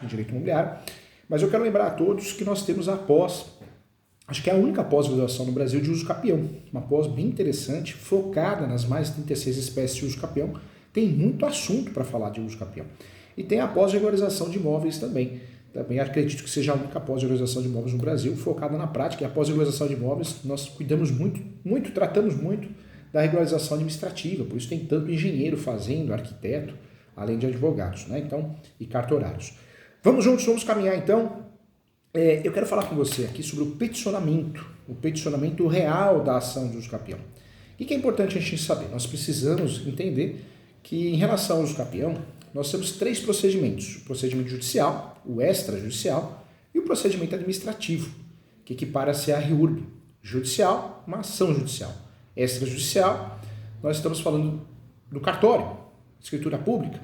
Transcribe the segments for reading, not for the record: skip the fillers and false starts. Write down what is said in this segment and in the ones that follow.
em direito imobiliário, mas eu quero lembrar a todos que nós temos a pós, acho que é a única pós-graduação no Brasil de uso capião, uma pós bem interessante, focada nas mais de 36 espécies de uso capião, tem muito assunto para falar de uso capião. E tem a pós-regularização de imóveis também. Também acredito que seja a única pós-regularização de imóveis no Brasil, focada na prática. E a pós-regularização de imóveis, nós cuidamos muito, tratamos muito da regularização administrativa, por isso tem tanto engenheiro fazendo, arquiteto, além de advogados, né? Então, e cartorários. Vamos juntos, vamos caminhar então. Eu quero falar com você aqui sobre o peticionamento real da ação de uso capião. O que é importante a gente saber? Nós precisamos entender que em relação ao uso capião, nós temos 3 procedimentos: o procedimento judicial, o extrajudicial e o procedimento administrativo, que equipara-se a REURB. Judicial, uma ação judicial. Extrajudicial, nós estamos falando do cartório, escritura pública.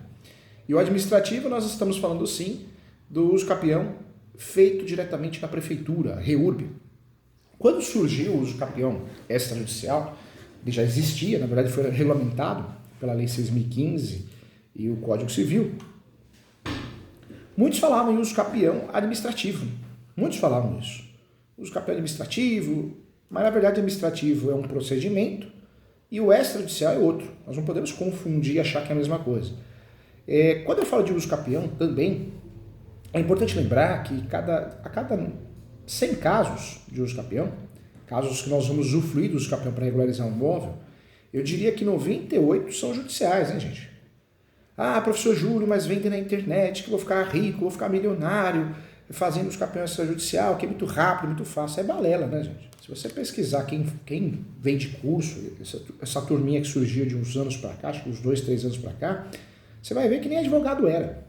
E o administrativo, nós estamos falando sim do uso capião feito diretamente na prefeitura, REURB. Quando surgiu o uso capião extrajudicial, ele já existia, na verdade foi regulamentado pela Lei 6.015 e o Código Civil. Muitos falavam em uso capião administrativo. Muitos falavam isso. Uso capião administrativo, mas na verdade administrativo é um procedimento e o extrajudicial é outro. Nós não podemos confundir e achar que é a mesma coisa. Quando eu falo de uso capião também, é importante lembrar que a cada 100 casos de uso capião, casos que nós vamos usufruir do uso capião para regularizar um imóvel, eu diria que 98 são judiciais, né, gente? Ah, professor Júlio, mas vende na internet que eu vou ficar rico, vou ficar milionário fazendo uso capião extrajudicial, que é muito rápido, muito fácil. É balela, né, gente? Se você pesquisar quem vende curso, essa turminha que surgiu de uns anos para cá, acho que uns 2, 3 anos para cá, você vai ver que nem advogado era.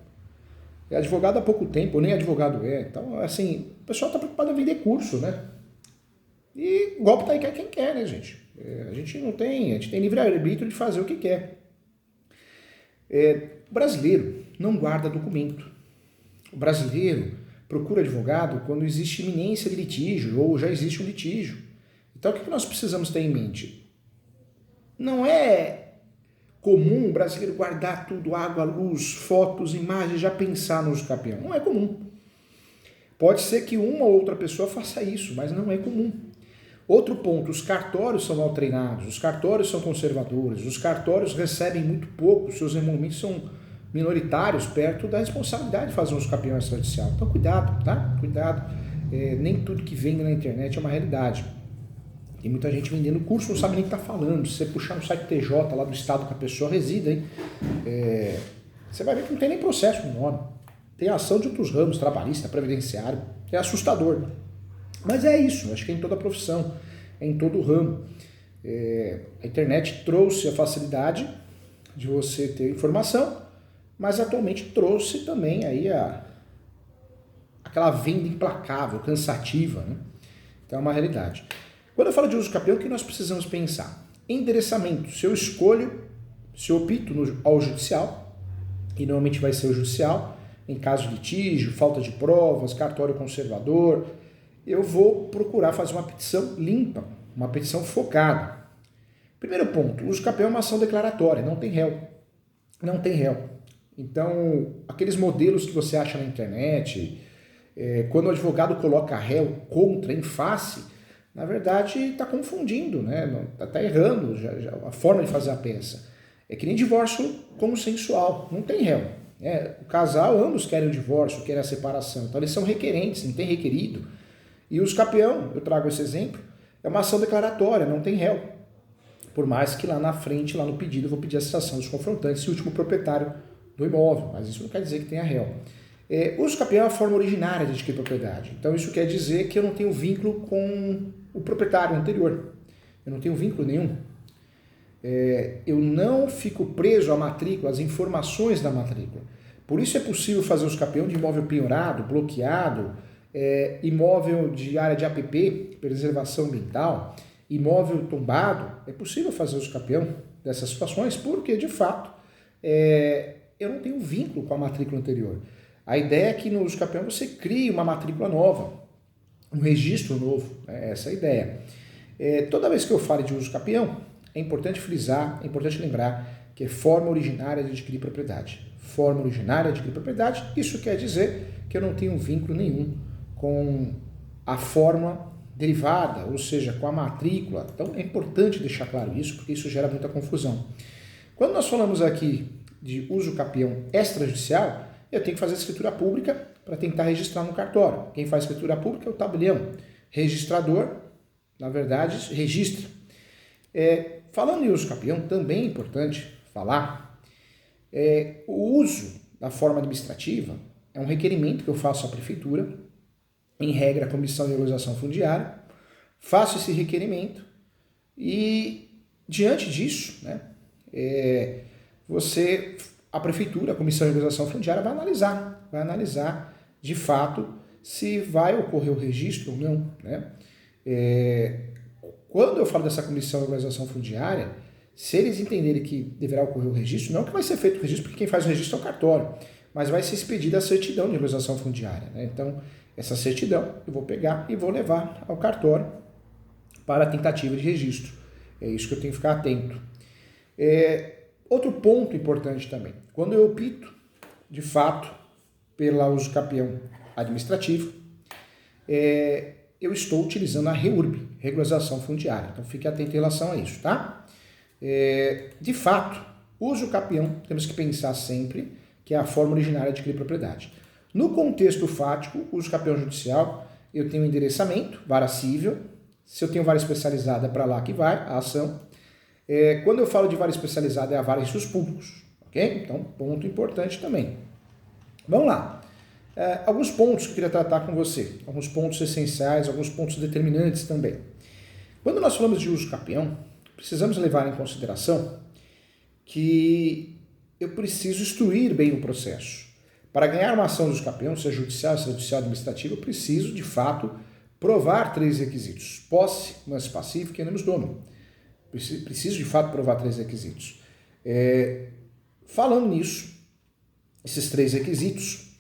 É advogado há pouco tempo, ou nem advogado é. Então, assim, o pessoal está preocupado em vender curso, né? E o golpe tá aí, quer quem quer, né, gente? A gente tem livre-arbítrio de fazer o que quer. O brasileiro não guarda documento. O brasileiro procura advogado quando existe iminência de litígio, ou já existe um litígio. Então, o que nós precisamos ter em mente? Não é comum o brasileiro guardar tudo, água, luz, fotos, imagens, já pensar no uso capião. Não é comum. Pode ser que uma ou outra pessoa faça isso, mas não é comum. Outro ponto, os cartórios são mal treinados, os cartórios são conservadores, os cartórios recebem muito pouco, seus emolumentos são minoritários perto da responsabilidade de fazer um uso capião extrajudicial. Então cuidado, tá? Cuidado. Nem tudo que vende na internet é uma realidade. Tem muita gente vendendo curso, não sabe nem o que está falando. Se você puxar no site TJ lá do estado que a pessoa resida, hein? Você vai ver que não tem nem processo no nome. Tem ação de outros ramos, trabalhista, previdenciário. É assustador. Mas é isso, acho que é em toda a profissão, é em todo o ramo. A internet trouxe a facilidade de você ter informação, mas atualmente trouxe também aí aquela venda implacável, cansativa, né? Então é uma realidade. Quando eu falo de uso capião, o que nós precisamos pensar? Endereçamento. Se eu opto ao judicial, e normalmente vai ser o judicial, em caso de litígio, falta de provas, cartório conservador, eu vou procurar fazer uma petição limpa, uma petição focada. Primeiro ponto, o uso capião é uma ação declaratória, não tem réu. Não tem réu. Então, aqueles modelos que você acha na internet, quando o advogado coloca réu contra, em face, na verdade está confundindo, né? Está errando a forma de fazer a peça. É que nem divórcio consensual, não tem réu. O casal, ambos querem o divórcio, querem a separação, então eles são requerentes, não tem requerido. E o uso capião, eu trago esse exemplo, é uma ação declaratória, não tem réu. Por mais que lá na frente, lá no pedido, eu vou pedir a cessação dos confrontantes e o último proprietário do imóvel, mas isso não quer dizer que tenha réu. O uso capião é a forma originária de adquirir propriedade. Então isso quer dizer que eu não tenho vínculo com o proprietário anterior. Eu não tenho vínculo nenhum. Eu não fico preso à matrícula, às informações da matrícula. Por isso é possível fazer uso capião de imóvel penhorado, bloqueado, imóvel de área de APP, preservação ambiental, imóvel tombado. É possível fazer uso capião dessas situações porque, de fato, eu não tenho vínculo com a matrícula anterior. A ideia é que no uso capião você crie uma matrícula nova, um registro novo. Essa é a ideia. Toda vez que eu falo de uso capião, é importante frisar, é importante lembrar que é forma originária de adquirir propriedade. forma originária de propriedade. Isso quer dizer que eu não tenho vínculo nenhum com a forma derivada, ou seja, com a matrícula. Então é importante deixar claro isso, porque isso gera muita confusão. Quando nós falamos aqui de uso capião extrajudicial, eu tenho que fazer escritura pública para tentar registrar no cartório. Quem faz escritura pública é o tabelião. Registrador, na verdade, registra. Falando em uso capião, também é importante falar, o uso da forma administrativa é um requerimento que eu faço à prefeitura, em regra, a Comissão de Regularização Fundiária, faço esse requerimento e, diante disso, né, a prefeitura, a Comissão de Regularização Fundiária vai analisar de fato se vai ocorrer o registro ou não, né? Quando eu falo dessa Comissão de Regularização Fundiária, se eles entenderem que deverá ocorrer o registro, não que vai ser feito o registro, porque quem faz o registro é o cartório, mas vai ser expedida a certidão de regularização fundiária, né? Então, essa certidão eu vou pegar e vou levar ao cartório para a tentativa de registro. É isso que eu tenho que ficar atento. Outro ponto importante também, quando eu opto, de fato, pelo uso capião administrativo, eu estou utilizando a REURB, regularização fundiária. Então, fique atento em relação a isso, tá? De fato, uso capião, temos que pensar sempre que é a forma originária de adquirir propriedade. No contexto fático, uso capião judicial, eu tenho endereçamento, vara cível. Se eu tenho vara especializada, é para lá que vai a ação. Quando eu falo de vara especializada, é a vara em riscos públicos, ok? Então, ponto importante também. Vamos lá. Alguns pontos que eu queria tratar com você, alguns pontos essenciais, alguns pontos determinantes também. Quando nós falamos de uso capião, precisamos levar em consideração que eu preciso instruir bem o processo. Para ganhar uma ação de uso capião, seja judicial, administrativa, eu preciso, de fato, provar 3 requisitos. Posse, lance pacífico e animus domini. Preciso, de fato, provar 3 requisitos. Falando nisso, esses 3 requisitos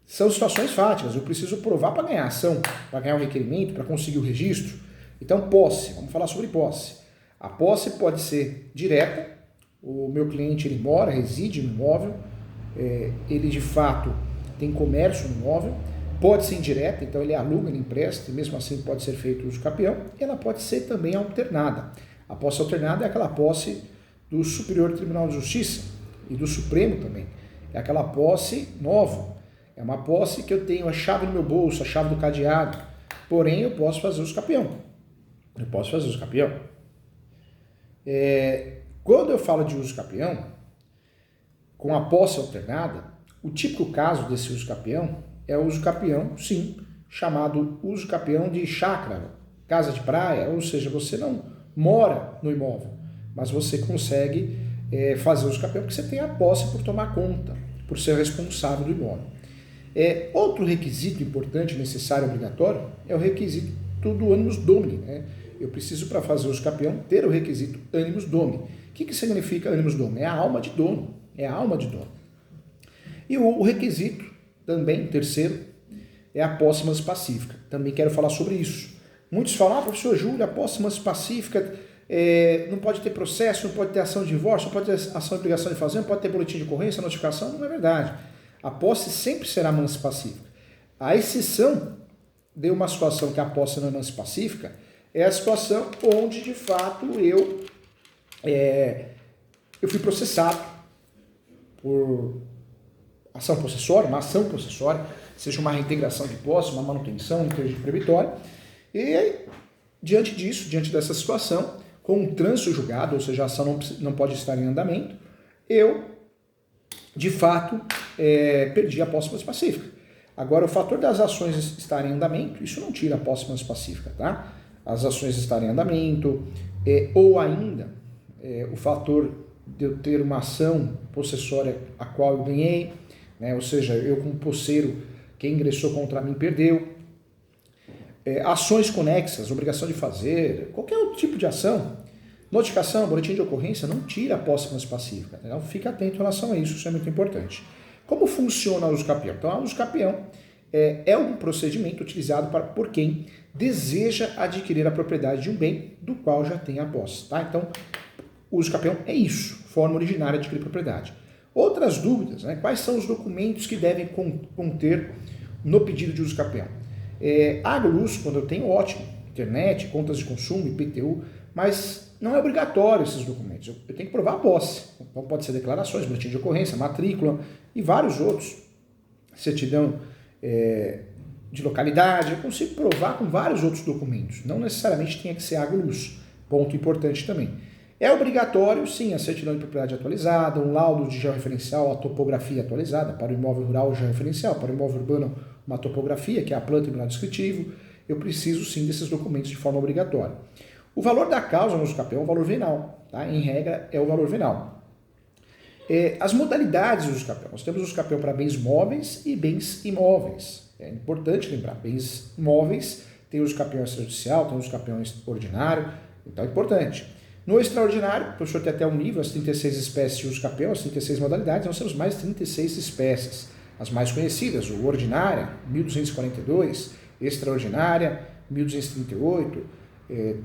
são situações fáticas. Eu preciso provar para ganhar ação, para ganhar um requerimento, para conseguir o registro. Então, posse. Vamos falar sobre posse. A posse pode ser direta. O meu cliente ele mora, reside no imóvel. Ele, de fato, tem comércio no imóvel. Pode ser indireta, então ele aluga, ele empresta, e mesmo assim pode ser feito uso capião. E ela pode ser também alternada. A posse alternada é aquela posse do Superior Tribunal de Justiça e do Supremo também. É aquela posse nova. É uma posse que eu tenho a chave no meu bolso, a chave do cadeado. Porém, eu posso fazer uso capião. Quando eu falo de uso capião, com a posse alternada, o típico caso desse uso capião é o uso capião, sim, chamado uso capião de chácara, casa de praia, ou seja, você não mora no imóvel, mas você consegue fazer uso capião porque você tem a posse por tomar conta, por ser responsável do imóvel. Outro requisito importante, necessário, obrigatório, é o requisito do animus domini, né? Eu preciso, para fazer uso capião, ter o requisito animus domini. O que significa animus domini? É a alma de dono. E o requisito, também, terceiro, é a posse mansa pacífica. Também quero falar sobre isso. Muitos falam, professor Júlio, a posse mansa pacífica não pode ter processo, não pode ter ação de divórcio, não pode ter ação de obrigação de fazer, não pode ter boletim de ocorrência, notificação. Não é verdade. A posse sempre será mansa pacífica. A exceção de uma situação que a posse não é mansa pacífica é a situação onde, de fato, eu fui processado por ação processória, seja uma reintegração de posse, uma manutenção, um interdito proibitório. E, diante disso, diante dessa situação, com um trânsito julgado, ou seja, a ação não pode estar em andamento, eu, de fato, perdi a posse mansa pacífica. Agora, o fator das ações estarem em andamento, isso não tira a posse mansa pacífica, tá? As ações estarem em andamento, ou ainda o fator de eu ter uma ação possessória a qual eu ganhei, né? Ou seja, eu como posseiro, quem ingressou contra mim perdeu. Ações conexas, obrigação de fazer, qualquer outro tipo de ação, notificação, boletim de ocorrência, não tira a posse mansa pacífica. Então, fica atento em relação a isso, isso é muito importante. Como funciona o uso capião? Então, o uso capião é um procedimento utilizado por quem deseja adquirir a propriedade de um bem do qual já tem a posse. Tá? Então, o uso capião é isso, forma originária de adquirir propriedade. Outras dúvidas, né? Quais são os documentos que devem conter no pedido de uso capião? Água, luz, quando eu tenho, ótimo. Internet, contas de consumo, IPTU, mas não é obrigatório esses documentos. Eu tenho que provar a posse. Então pode ser declarações, boletim de ocorrência, matrícula e vários outros. Certidão de localidade, eu consigo provar com vários outros documentos. Não necessariamente tem que ser água e luz. Ponto importante também. É obrigatório, sim, a certidão de propriedade atualizada, um laudo de georreferencial, a topografia atualizada, para o imóvel rural, o georreferencial, para o imóvel urbano, uma topografia, que é a planta e o grau descritivo. Eu preciso, sim, desses documentos de forma obrigatória. O valor da causa no uso capião é o valor venal, tá? Em regra, é o valor venal. As modalidades do uso capião. Nós temos o uso capião para bens móveis e bens imóveis. É importante lembrar, bens móveis tem o uso capião extrajudicial, tem o uso capião ordinário, então é importante. No extraordinário, o professor tem até um livro, as 36 espécies de uso capião, as 36 modalidades, nós temos mais de 36 espécies. As mais conhecidas, o ordinária, 1242, extraordinária, 1238,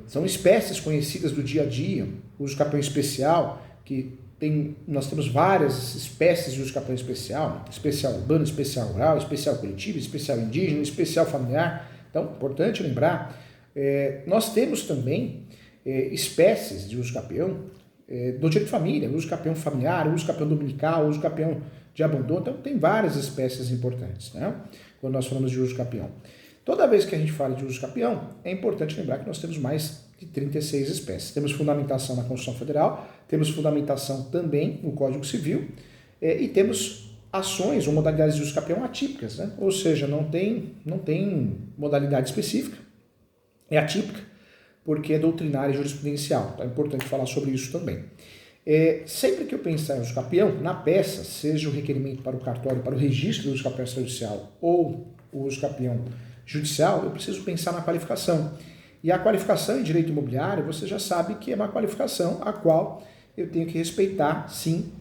são espécies conhecidas do dia a dia. O uso capião especial, nós temos várias espécies de uso capião especial, especial urbano, especial rural, especial coletivo, especial indígena, especial familiar. Então, importante lembrar, nós temos também espécies de uso capião do direito de família, uso capião familiar, uso capião dominical, uso capião de abandono. Então, tem várias espécies importantes, né? Quando nós falamos de uso capião. Toda vez que a gente fala de uso capião, é importante lembrar que nós temos mais de 36 espécies. Temos fundamentação na Constituição Federal, temos fundamentação também no Código Civil e temos ações ou modalidades de uso capião atípicas, né? Ou seja, não tem modalidade específica, é atípica, porque é doutrinária e jurisprudencial. Então é importante falar sobre isso também. Sempre que eu pensar em uso capião, na peça, seja o requerimento para o cartório, para o registro do uso capião extrajudicial ou o uso capião judicial, eu preciso pensar na qualificação. E a qualificação em direito imobiliário, você já sabe que é uma qualificação a qual eu tenho que respeitar, sim,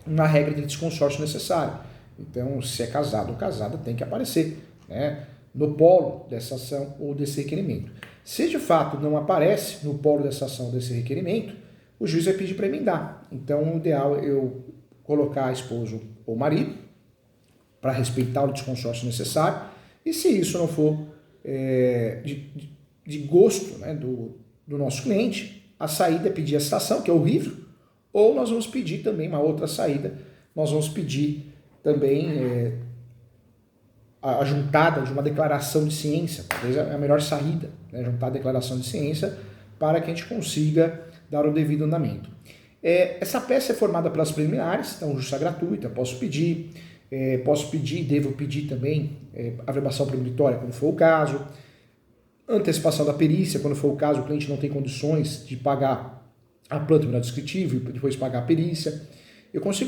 na regra de desconsórcio necessário. Então, se é casado ou casada, tem que aparecer, né, no polo dessa ação ou desse requerimento. Se de fato não aparece no polo dessa ação ou desse requerimento, o juiz vai pedir para emendar. Então, o ideal é eu colocar a esposa ou marido para respeitar o desconsórcio necessário. E se isso não for de gosto, né, do nosso cliente, a saída é pedir a citação, que é horrível, ou nós vamos pedir também uma outra saída, nós vamos pedir também a juntada de uma declaração de ciência, talvez é a melhor saída, né, juntar a declaração de ciência para que a gente consiga dar o devido andamento. Essa peça é formada pelas preliminares, então justiça gratuita, posso pedir e devo pedir também a verbação premonitória, quando for o caso, antecipação da perícia, quando for o caso, o cliente não tem condições de pagar a planta descritiva e depois pagar a perícia. Eu consigo